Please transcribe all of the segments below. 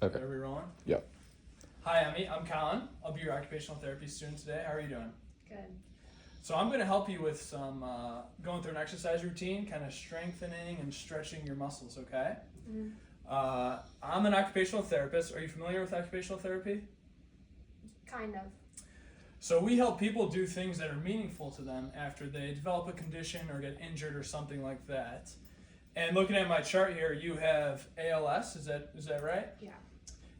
Okay. Are we rolling? Yep. Hi, I'm Colin. I'll be your occupational therapy student today. How are you doing? Good. So I'm going to help you with some going through an exercise routine, kind of strengthening and stretching your muscles, okay? Mm. I'm an occupational therapist. Are you familiar with occupational therapy? Kind of. So we help people do things that are meaningful to them after they develop a condition or get injured or something like that. And looking at my chart here, you have ALS, is that right? Yeah.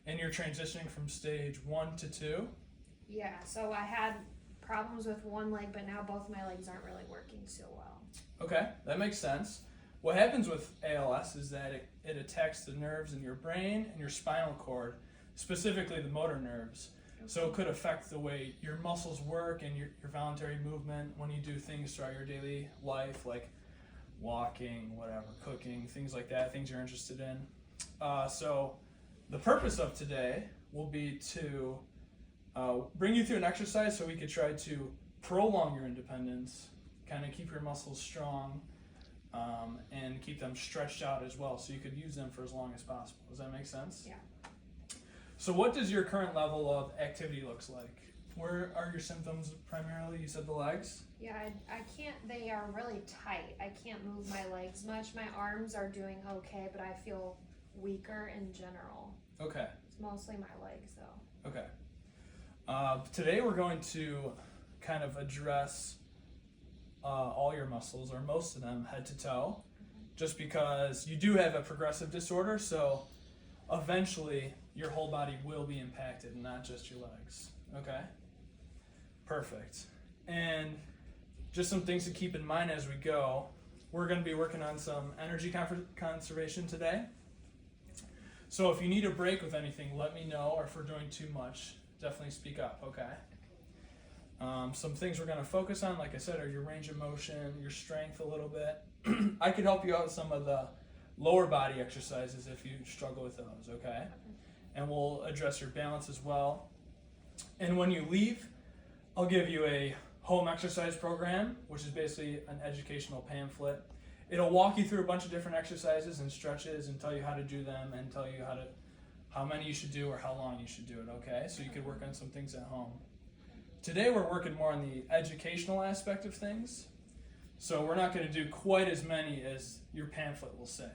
And you're transitioning from stage 1 to 2? Yeah, so I had problems with one leg, but now both my legs aren't really working so well. Okay, that makes sense. What happens with ALS is that it attacks the nerves in your brain and your spinal cord, specifically the motor nerves. So it could affect the way your muscles work and your voluntary movement when you do things throughout your daily life, like walking, whatever, cooking, things like that, things you're interested in. So the purpose of today will be to bring you through an exercise so we could try to prolong your independence, kind of keep your muscles strong, and keep them stretched out as well so you could use them for as long as possible. Does that make sense? Yeah. So what does your current level of activity looks like? Where are your symptoms primarily? You said the legs? Yeah, I can't, they are really tight. I can't move my legs much. My arms are doing okay, but I feel weaker in general. Okay. It's mostly my legs though. Okay. Today we're going to kind of address all your muscles, or most of them, head to toe, just because you do have a progressive disorder, so eventually your whole body will be impacted, not just your legs. Okay? Perfect. And just some things to keep in mind as we go. We're going to be working on some energy conservation today. So if you need a break with anything, let me know, or if we're doing too much, definitely speak up, okay? Some things we're going to focus on, like I said, are your range of motion, your strength a little bit. I could help you out with some of the lower body exercises if you struggle with those, okay? And we'll address your balance as well. And when you leave, I'll give you a home exercise program, which is basically an educational pamphlet. It'll walk you through a bunch of different exercises and stretches and tell you how to do them and tell you how many you should do or how long you should do it, okay? So you could work on some things at home. Today we're working more on the educational aspect of things. So we're not going to do quite as many as your pamphlet will say.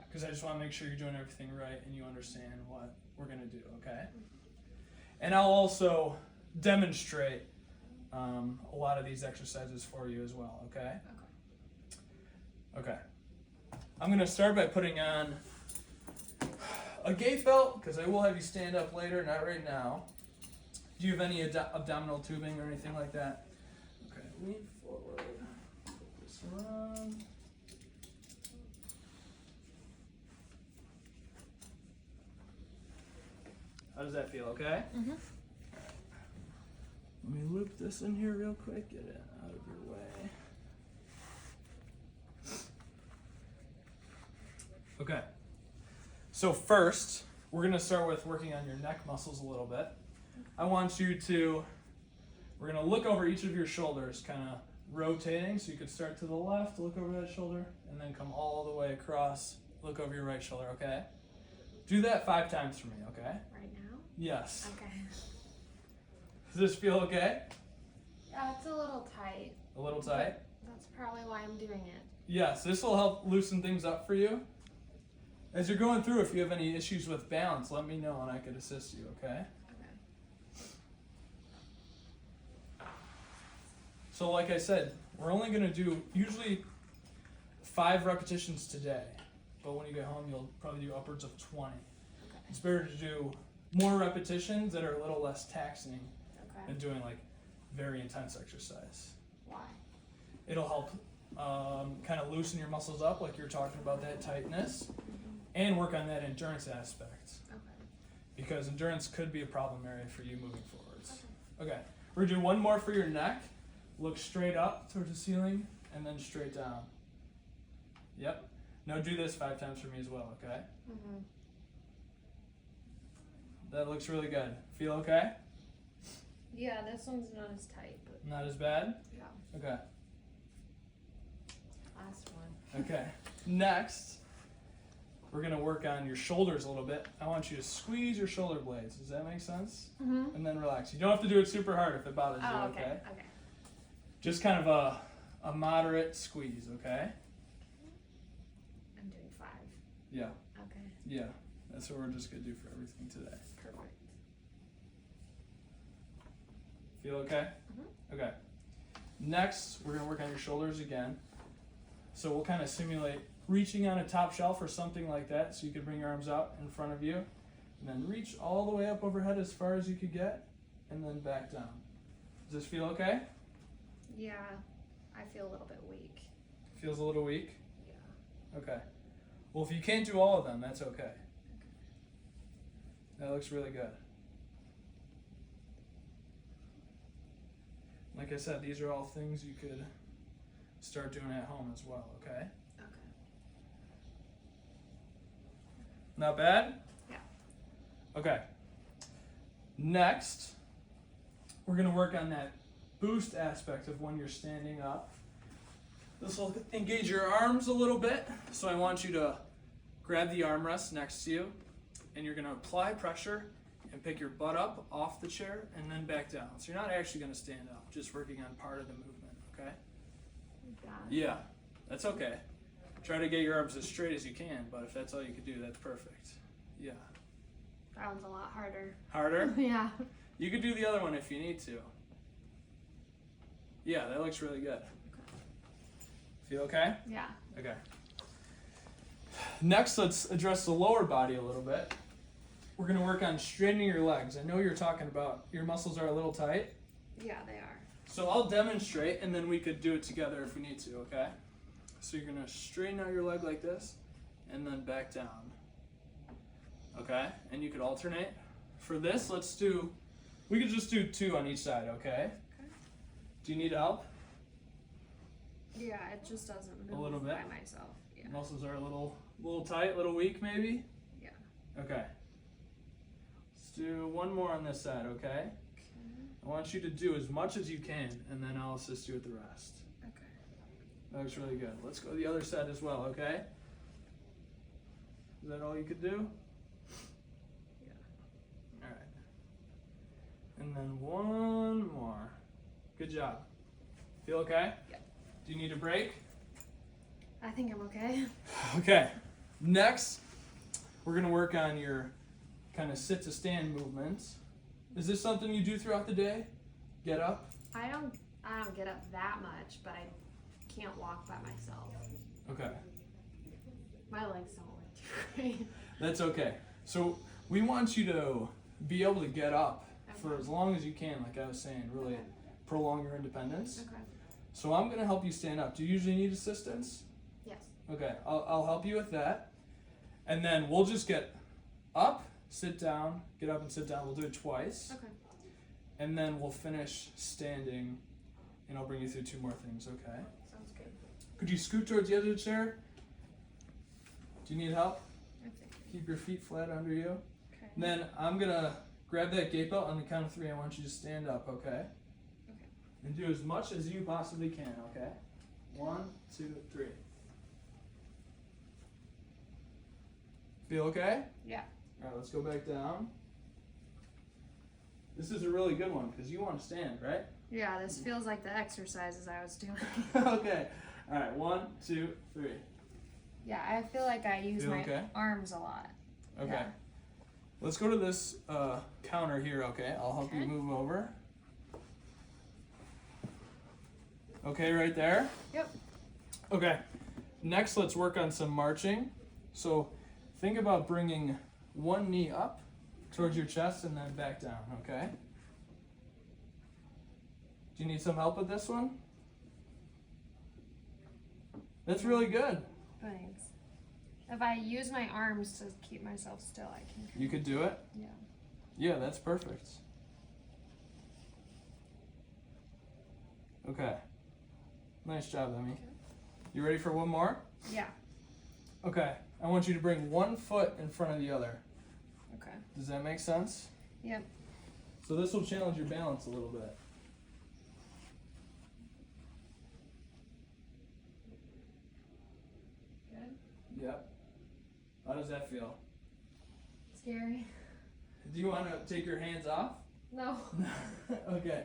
Because I just want to make sure you're doing everything right and you understand what we're going to do, okay? And I'll also demonstrate a lot of these exercises for you as well, okay? Okay. I'm going to start by putting on a gait belt, because I will have you stand up later, not right now. Do you have any abdominal tubing or anything like that? Okay, lean forward, flip this around. How does that feel, okay? Mm-hmm. Let me loop this in here real quick, get it out of your way. Okay. So first, we're going to start with working on your neck muscles a little bit. We're going to look over each of your shoulders, kind of rotating. So you could start to the left, look over that shoulder, and then come all the way across, look over your right shoulder, okay? Do that 5 times for me, okay? Right now? Yes. Okay. Does this feel okay? Yeah, it's a little tight. A little tight? That's probably why I'm doing it. Yes, this will help loosen things up for you. As you're going through, if you have any issues with balance, let me know and I could assist you, okay? So like I said, we're only going to do usually 5 repetitions today. But when you get home, you'll probably do upwards of 20. It's better to do more repetitions that are a little less taxing than doing like very intense exercise. Why? It'll help kind of loosen your muscles up, like you're talking about, that tightness, and work on that endurance aspect. Because endurance could be a problem area for you moving forwards. Okay, we're going to do one more for your neck. Look straight up towards the ceiling and then straight down. Yep. Now do this 5 times for me as well, okay? Mm-hmm. That looks really good. Feel okay? Yeah, this one's not as tight, but Not as bad? yeah. Okay. Last one. Okay. Next, we're gonna work on your shoulders a little bit. I want you to squeeze your shoulder blades. Does that make sense? Mm-hmm. And then relax. You don't have to do it super hard if it bothers you, Oh, okay? okay. Just kind of a moderate squeeze, okay? I'm doing 5. Yeah, Okay. yeah. That's what we're just gonna do for everything today. Perfect. Feel okay? Mhm. Okay. Next, we're gonna work on your shoulders again. So we'll kind of simulate reaching on a top shelf or something like that, so you could bring your arms out in front of you, and then reach all the way up overhead as far as you could get, and then back down. Does this feel okay? Yeah, I feel a little bit weak. Feels a little weak? Yeah. Okay. Well, if you can't do all of them, that's okay. That looks really good. Like I said, these are all things you could start doing at home as well, okay? Okay. Not bad? Yeah. Okay. Next, we're going to work on that boost aspect of when you're standing up. This will engage your arms a little bit, so I want you to grab the armrest next to you, and you're going to apply pressure and pick your butt up off the chair and then back down. So you're not actually going to stand up, just working on part of the movement, okay? Got it. Yeah, that's okay. Try to get your arms as straight as you can, but if that's all you can do, that's perfect. Yeah. That one's a lot harder. Harder? Yeah. You could do the other one if you need to. Yeah, that looks really good. Feel okay? Yeah. Okay. Next, let's address the lower body a little bit. We're going to work on straightening your legs. I know you're talking about your muscles are a little tight. Yeah, they are. So I'll demonstrate, and then we could do it together if we need to, okay? So you're going to straighten out your leg like this, and then back down. Okay? And you could alternate. For this, we could just do 2 on each side, okay? Okay. Do you need help? Yeah, it just doesn't move little bit? by myself. Yeah. Muscles are a little tight, a little weak maybe? Yeah. Okay. Let's do 1 more on this side, okay? Okay. I want you to do as much as you can, and then I'll assist you with the rest. Okay. That looks really good. Let's go to the other side as well, okay? Is that all you could do? Yeah. Alright. And then 1 more. Good job. Feel okay? Yeah. Do you need a break? I think I'm okay. Okay. Next, we're going to work on your kind of sit to stand movements. Is this something you do throughout the day? Get up? I don't get up that much, but I can't walk by myself. Okay. My legs don't work too great. That's okay. So we want you to be able to get up for as long as you can, like I was saying, really Okay. prolong your independence. Okay. So I'm going to help you stand up. Do you usually need assistance? Yes. Okay, I'll help you with that. And then we'll just get up, sit down, get up and sit down. We'll do it twice. Okay. And then we'll finish standing, and I'll bring you through 2 more things, okay? Sounds good. Could you scoot towards the edge of the chair? Do you need help? I think. Keep your feet flat under you. Okay. And then I'm going to grab that gate belt on the count of 3. I want you to stand up, okay? Okay. And do as much as you possibly can, okay? 1, 2, 3. Feel okay? Yeah. All right, let's go back down. This is a really good one because you want to stand, right? Yeah, this feels like the exercises I was doing. Okay. All right, 1, 2, 3. Yeah, I feel like I use Feel my okay? arms a lot. Okay. Yeah. Let's go to this counter here, okay? I'll help you Okay. move over. Okay, right there? Yep. Okay. Next, let's work on some marching. So think about bringing 1 knee up towards your chest and then back down, okay? Do you need some help with this one? That's really good. Thanks. If I use my arms to keep myself still, I can. You could do it? Yeah. Yeah, that's perfect. Okay. Nice job, Emmy. Okay. You ready for 1 more? Yeah. Okay. I want you to bring 1 foot in front of the other. Okay. Does that make sense? Yep. So this will challenge your balance a little bit. Good. Yep. How does that feel? Scary. Do you want to take your hands off? No. Okay.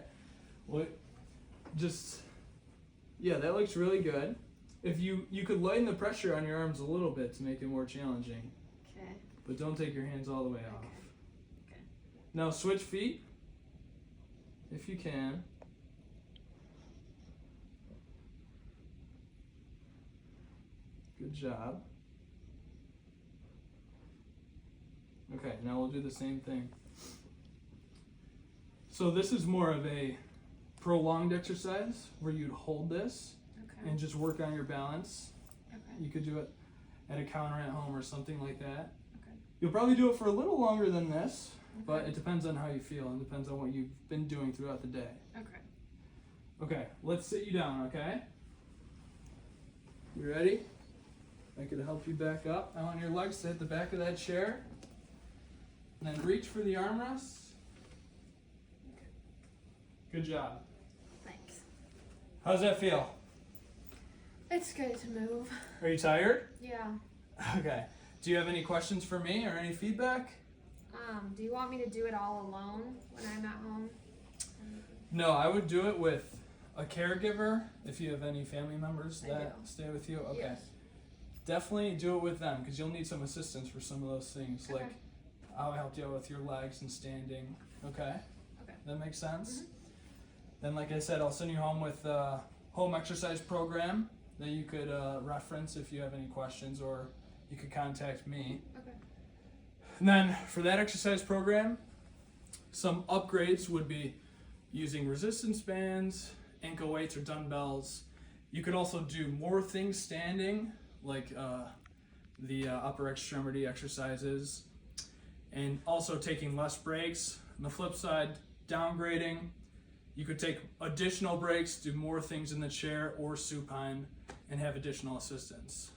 Well, yeah, that looks really good. If you could lighten the pressure on your arms a little bit to make it more challenging, Okay. but don't take your hands all the way off. Okay. Now switch feet, if you can. Good job. Okay, now we'll do the same thing. So this is more of a prolonged exercise where you'd hold this Okay. and just work on your balance. Okay. You could do it at a counter at home or something like that. Okay. You'll probably do it for a little longer than this, but it depends on how you feel and depends on what you've been doing throughout the day. Okay. Okay, let's sit you down, okay? You ready? I could help you back up. I want your legs to hit the back of that chair. And then reach for the armrests. Good job. Thanks. How's that feel? It's good to move. Are you tired? Yeah. Okay. Do you have any questions for me or any feedback? Do you want me to do it all alone when I'm at home? No, I would do it with a caregiver if you have any family members I that do. stay with you. Okay. Yes. Definitely do it with them because you'll need some assistance for some of those things. Okay. Like how I helped you out with your legs and standing. Okay? Okay. That makes sense? Mhm. Then, like I said, I'll send you home with a home exercise program that you could reference if you have any questions, or you could contact me. Okay. And then for that exercise program, some upgrades would be using resistance bands, ankle weights, or dumbbells. You could also do more things standing, like the upper extremity exercises, and also taking less breaks. On the flip side, downgrading. You could take additional breaks, do more things in the chair or supine, and have additional assistance.